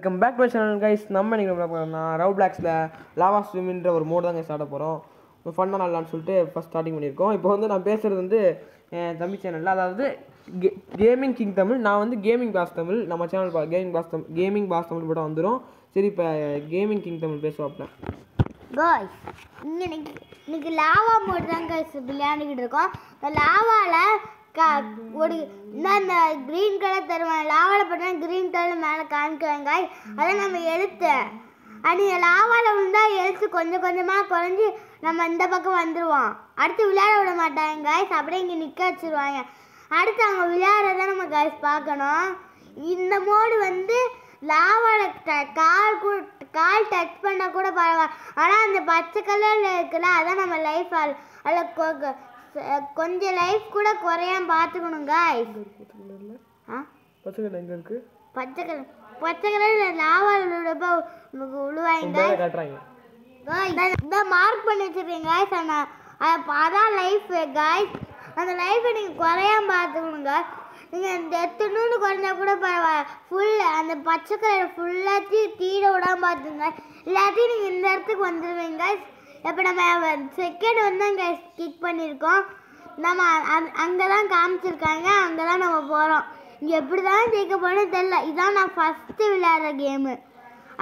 Welcome back to channel guys. நம்ம நீங்கள் ரவுப்ளாக்ஸில் lava ஸ்விம்ன்ற ஒரு மோடு தான் கைஸ் ஆட போகிறோம். ஃபன்னாக நல்லான்னு சொல்லிட்டு ஃபஸ்ட் ஸ்டார்டிங் பண்ணியிருக்கோம். இப்போ வந்து நான் பேசுகிறது வந்து என் தம்பி சேனலில், அதாவது கேமிங் கிங் தமிழ். நான் வந்து கேமிங் பாஸ் தமிழ். நம்ம சேனல் கேமிங் பாஸ் தமிழ் போட்டால் வந்துடும். சரி, இப்போ கேமிங் கிங் தமிழ் பேசுவாப்ல. காய்ஸ், இன்னைக்கு லாவா மோடு தான் கைஸ் விளையாண்டுக்கிட்டு இருக்கோம். இந்த லாவாவில் ஒரு இந்த க்ரீன் கலர் தருவாங்க. லாவாவில் பார்த்தா க்ரீன் கலர் மேலே காமிக்குவாங்க காய். அதை நம்ம எழுத்து அப்படி லாவாவில் விழுந்தால் எழுத்து கொஞ்சம் கொஞ்சமாக குறைஞ்சி நம்ம இந்த பக்கம் வந்துடுவோம். அடுத்து விளையாட விட மாட்டாங்க காய்ஸ். அப்படியே இங்கே நிற்க வச்சுருவாங்க. அடுத்து அவங்க விளையாடுறத நம்ம காய்ஸ் பார்க்கணும். இந்த மோடு வந்து லாவாவில் கால் டச் பண்ணால் கூட பரவாயில்ல. ஆனால் அந்த பச்சை கலரில் இருக்குல்ல, அதான் நம்ம லைஃப் அதில் கொஞ்சம் லைஃப் கூட குறையாம பார்த்துக்கணும் காய்ஸ். பச்சை கலர் எங்கே இருக்குது? பச்சை கலர் லாவாவில் விழுப்போ உங்களுக்கு விழுவாங்க காய்ஸ். இந்த மார்க் பண்ணி வச்சுருக்கீங்க காய்ஸ். ஆனால் அதான் லைஃப் காய்ஸ். அந்த லைஃப்பை நீங்கள் குறையாம பார்த்துக்கணும் காய்ஸ். நீங்கள் இந்த எத்தனூன்னு குறைஞ்சா கூட பரவாயில்ல. அந்த பச்சை கலர் ஃபுல்லாத்தையும் தீர விடாமல் பார்த்துங்க. இல்லாத்தையும் நீங்கள் இந்த இடத்துக்கு வந்துடுவீங்க காய்ஸ். இப்போ நம்ம செகண்ட் வந்து அங்கே கிக் பண்ணியிருக்கோம். நம்ம அங்கே தான் காமிச்சிருக்காங்க, அங்கே தான் நம்ம போகிறோம். இங்கே எப்படி தான் ஜெயிக்க போகணும்னு தெரில. இதுதான் நான் ஃபஸ்ட்டு விளையாடுற கேமு.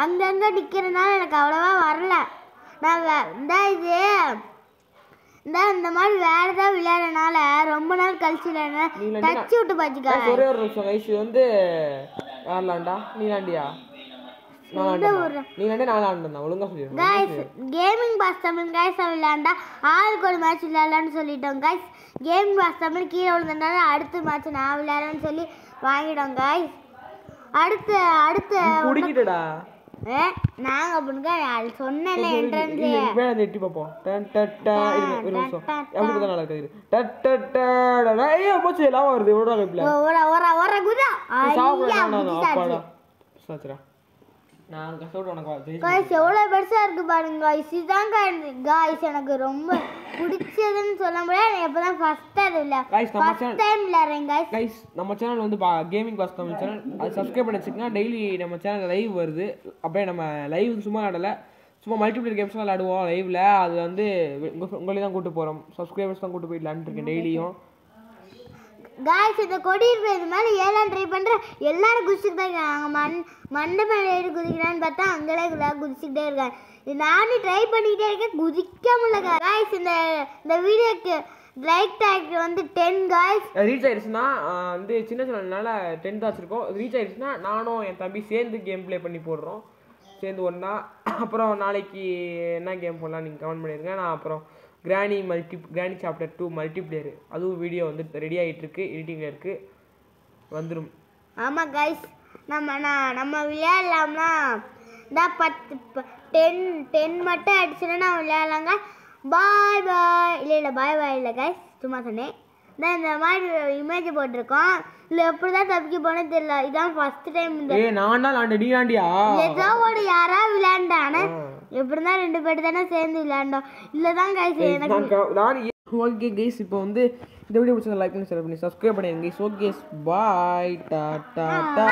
அங்கங்கே நிற்கிறதுனால எனக்கு அவ்வளோவா வரல. நான் இந்த மாதிரி வேறு ஏதாவது விளையாடுறதுனால ரொம்ப நாள் கழிச்சு டச் விட்டு பாச்சுக்கா. ஒரே ஒரு நிமிஷம் கைஸ். இது வந்து யார்லாண்டா? நீலாண்டியா? கேமிங் பாஸ் தமிழ் கைஸ் விளையாண்டா ஆளுக்கு ஒரு மேட்ச் விளையாடலான்னு சொல்லிட்டோம் கைஸ். கேமிங் பாஸ் தமிழ் கீழே விழுந்தனால அடுத்த மேட்ச் நான் விளையாடுறேன்னு சொல்லி வாங்கிட்டோம் கைஸ். அடுத்து நாங்க அப்படிங்க சொன்னேன்ல என்ட்ரன்ஸ் எட்டி பார்ப்போம். போச்சு எல்லாம் வருது. எவ்வளோ பெருசாக இருக்குது பாருங்க காய்ஸ். இதுதான் காய்ஸ் எனக்கு ரொம்ப பிடிச்சதுன்னு சொல்ல முடியாது. இப்போ தான் ஃபர்ஸ்ட் டைம் விளையாடுறேன் காய்ஸ். நம்ம சேனல் வந்து கேமிங் பாஸ் தமிழ் சேனல், அது சப்ஸ்கிரைப் பண்ணி வச்சுக்கோங்க. டெய்லி நம்ம சேனல் லைவ் வருது. அப்படியே நம்ம லைவ் சும்மா ஆடலை, சும்மா மல்டிபிளேயர் கேம்ஸ் தான் விளையாடுவோம் லைவில். அது வந்து உங்களையும் தான் கூப்பிட்டு போகிறோம். சப்ஸ்கிரைபர்ஸ் தான் கூப்பிட்டு போய் விளையாண்டுருக்கேன் டெய்லியும் காய்ஸ். இந்த கொடி இது மேலே ஏழாம் ட்ரை பண்ணுறேன். எல்லாரும் குதிச்சுட்டு தான் இருக்காங்க. மண்டை மேலே ஏறி குதிக்கிறான்னு பார்த்தா அங்கேயே குதிச்சுக்கிட்டே இருக்காங்க. நானும் ட்ரை பண்ணிக்கிட்டே இருக்கேன், குதிக்க முடியல காய்ஸ். இந்த வீடியோக்கு லைக் டேக் வந்து 10 காய்ஸ் ரீச் ஆயிடுச்சுன்னா வந்து சின்ன சேனல்னால 10 தான் வச்சுருக்கோம். ரீச் ஆயிடுச்சுன்னா நானும் என் தம்பி சேர்ந்து கேம் ப்ளே பண்ணி போடுறோம், சேர்ந்து ஒன்றா. அப்புறம் நாளைக்கு என்ன கேம் போடலாம் நீங்கள் கமெண்ட் பண்ணிடுங்க. நான் அப்புறம் கிராணி சாப்டர் 2 மல்டிப்ளேயர் அதுவும் வீடியோ வந்து ரெடி ஆகிட்டுருக்கு, எடிட்டிங்கில் இருக்குது, வந்துடும். ஆமாம் கைஸ், நம்ம விளையாடலாம்னா இந்த 10 மட்டும் அடிச்சுன்னா நான் விளையாடலாங்க. பாய் பாய். இல்லை பாய் இல்லை கைஸ், சும்மா சொன்னேன். இந்த மாதிரி இமேஜ் போட்டிருக்கோம். இல்லை எப்படி தான் தப்பிக்க போனேன்னு தெரியல. இதான் ஃபர்ஸ்ட் டைம். ஏதோ ஒரு யாரா விளையாண்டானே. எப்படி தான் 2 பேர் தானே சேர்ந்து விளையாண்டோம். இல்லை தான் கைஸ் எனக்கு. ஓகே கைஸ், இப்போ வந்து இந்த வீடியோ பிடிச்சதை லைக் பண்ணி ஷேர் பண்ணி சப்ஸ்கிரைப் பண்ணிடுங்க கைஸ். Okay bye, Tata.